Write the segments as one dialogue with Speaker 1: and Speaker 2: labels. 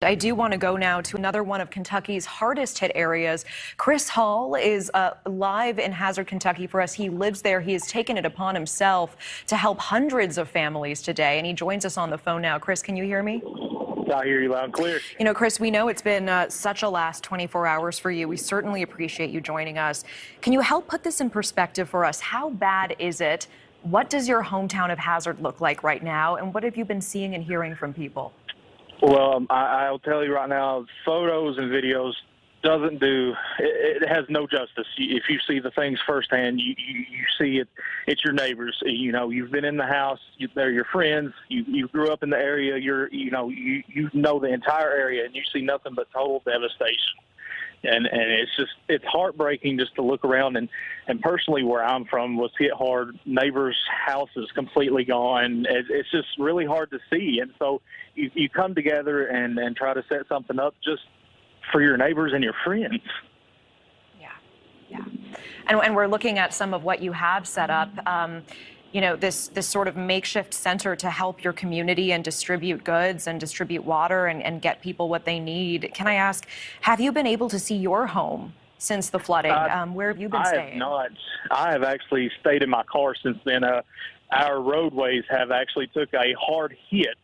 Speaker 1: I do want to go now to another one of Kentucky's hardest hit areas. Chris Hall is live in Hazard, Kentucky for us. He lives there. He has taken it upon himself to help hundreds of families today, and he joins us on the phone now. Chris, can you hear me?
Speaker 2: I hear you loud and clear.
Speaker 1: You know, Chris, we know it's been such a last 24 hours for you. We certainly appreciate you joining us. Can you help put this in perspective for us? How bad is it? What does your hometown of Hazard look like right now? And what have you been seeing and hearing from people?
Speaker 2: Well, I'll tell you right now, photos and videos doesn't do, it has no justice. If you see the things firsthand, you see it, it's your neighbors. You know, you've been in the house, they're your friends, you grew up in the area, you know the entire area, and you see nothing but total devastation. And it's heartbreaking just to look around, and personally where I'm from was hit hard. Neighbors' houses completely gone. It's just really hard to see. And so you come together and try to set something up just for your neighbors and your friends.
Speaker 1: Yeah. And we're looking at some of what you have set up. You know, this sort of makeshift center to help your community and distribute goods and distribute water and get people what they need. Can I ask, have you been able to see your home since the flooding? Where have you been staying?
Speaker 2: I have not. I have actually stayed in my car since then. Our roadways have actually took a hard hit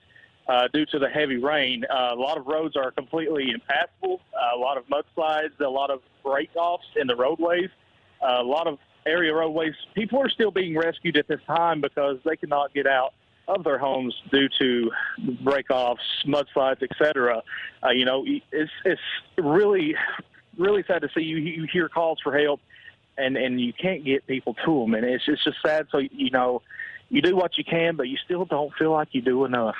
Speaker 2: due to the heavy rain. A lot of roads are completely impassable, a lot of mudslides, a lot of break-offs in the roadways, a lot of area roadways. People are still being rescued at this time because they cannot get out of their homes due to break-offs, mudslides, etc. You know, it's really, really sad to see you hear calls for help and you can't get people to them, and it's just sad. So, you know, you do what you can, but you still don't feel like you do enough.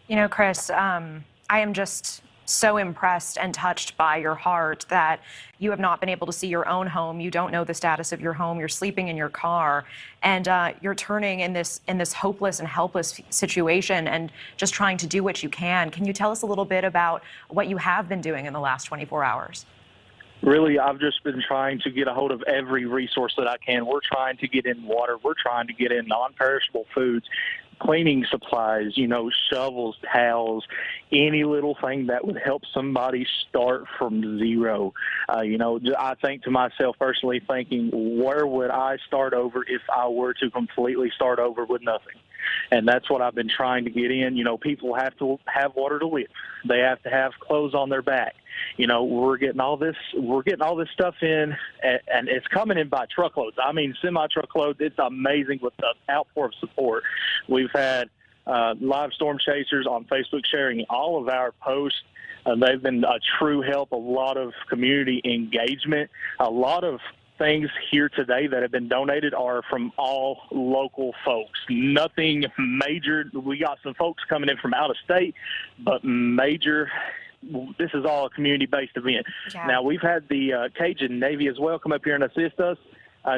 Speaker 1: You know, Chris, I am just so impressed and touched by your heart that you have not been able to see your own home. You don't know the status of your home. You're sleeping in your car, and you're turning in this hopeless and helpless situation and just trying to do what you can. Can you tell us a little bit about what you have been doing in the last 24 hours?
Speaker 2: Really, I've just been trying to get a hold of every resource that I can. We're trying to get in water. We're trying to get in non-perishable foods, cleaning supplies, you know, shovels, towels, any little thing that would help somebody start from zero. You know, I think to myself personally thinking, where would I start over if I were to completely start over with nothing? And that's what I've been trying to get in. You know, people have to have water to live. They have to have clothes on their back. You know, we're getting all this stuff in, and it's coming in by truckloads. I mean, semi-truckloads. It's amazing with the outpour of support. We've had live storm chasers on Facebook sharing all of our posts. They've been a true help, a lot of community engagement, a lot of things here today that have been donated are from all local folks. Nothing major. We got some folks coming in from out of state, but major. This is all a community-based event. Yeah. Now, we've had the Cajun Navy as well come up here and assist us.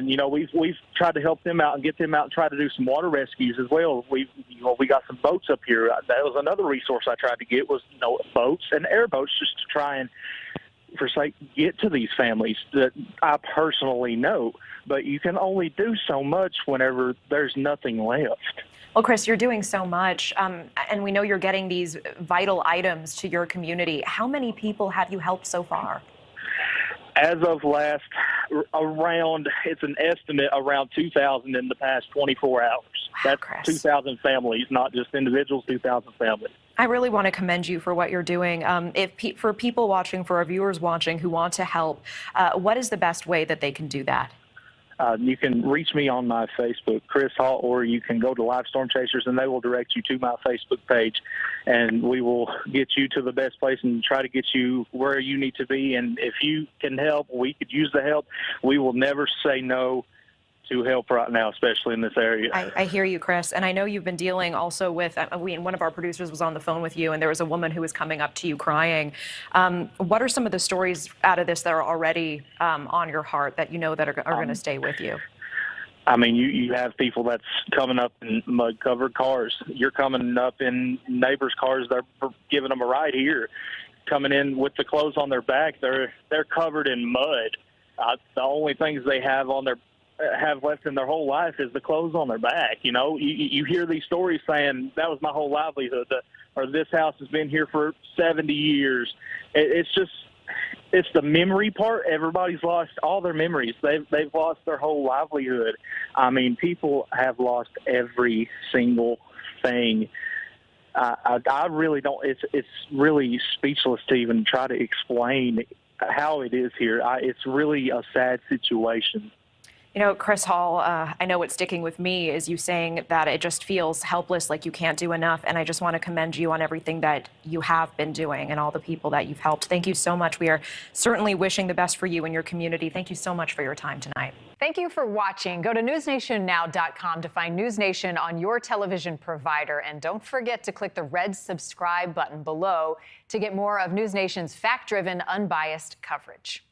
Speaker 2: You know, we've tried to help them out and get them out and try to do some water rescues as well. We got some boats up here. That was another resource I tried to get was, you know, boats and airboats just to try and, for sake, get to these families that I personally know. But you can only do so much whenever there's nothing left.
Speaker 1: Well, Chris, you're doing so much, and we know you're getting these vital items to your community. How many people have you helped so far?
Speaker 2: As of last, it's an estimate around 2,000 in the past 24 hours.
Speaker 1: Wow,
Speaker 2: that's
Speaker 1: Chris.
Speaker 2: 2,000 families, not just individuals, 2,000 families.
Speaker 1: I really want to commend you for what you're doing. For people watching, for our viewers watching who want to help, what is the best way that they can do that?
Speaker 2: You can reach me on my Facebook, Chris Hall, or you can go to Live Storm Chasers, and they will direct you to my Facebook page, and we will get you to the best place and try to get you where you need to be. And if you can help, we could use the help. We will never say no to help right now, especially in this area.
Speaker 1: I hear you, Chris, and I know you've been dealing also with, one of our producers was on the phone with you, and there was a woman who was coming up to you crying. What are some of the stories out of this that are already on your heart that you know that are going to stay with you?
Speaker 2: I mean, you have people that's coming up in mud-covered cars. You're coming up in neighbors' cars. They're giving them a ride here. Coming in with the clothes on their back, they're covered in mud. The only things they have left in their whole life is the clothes on their back. You know, you hear these stories saying that was my whole livelihood. or this house has been here for 70 years. It's the memory part. Everybody's lost all their memories. They've lost their whole livelihood. I mean, people have lost every single thing. I really don't. It's really speechless to even try to explain how it is here. It's really a sad situation.
Speaker 1: You know, Chris Hall, I know what's sticking with me is you saying that it just feels helpless, like you can't do enough. And I just want to commend you on everything that you have been doing and all the people that you've helped. Thank you so much. We are certainly wishing the best for you and your community. Thank you so much for your time tonight.
Speaker 3: Thank you for watching. Go to newsnationnow.com to find News Nation on your television provider. And don't forget to click the red subscribe button below to get more of News Nation's fact-driven, unbiased coverage.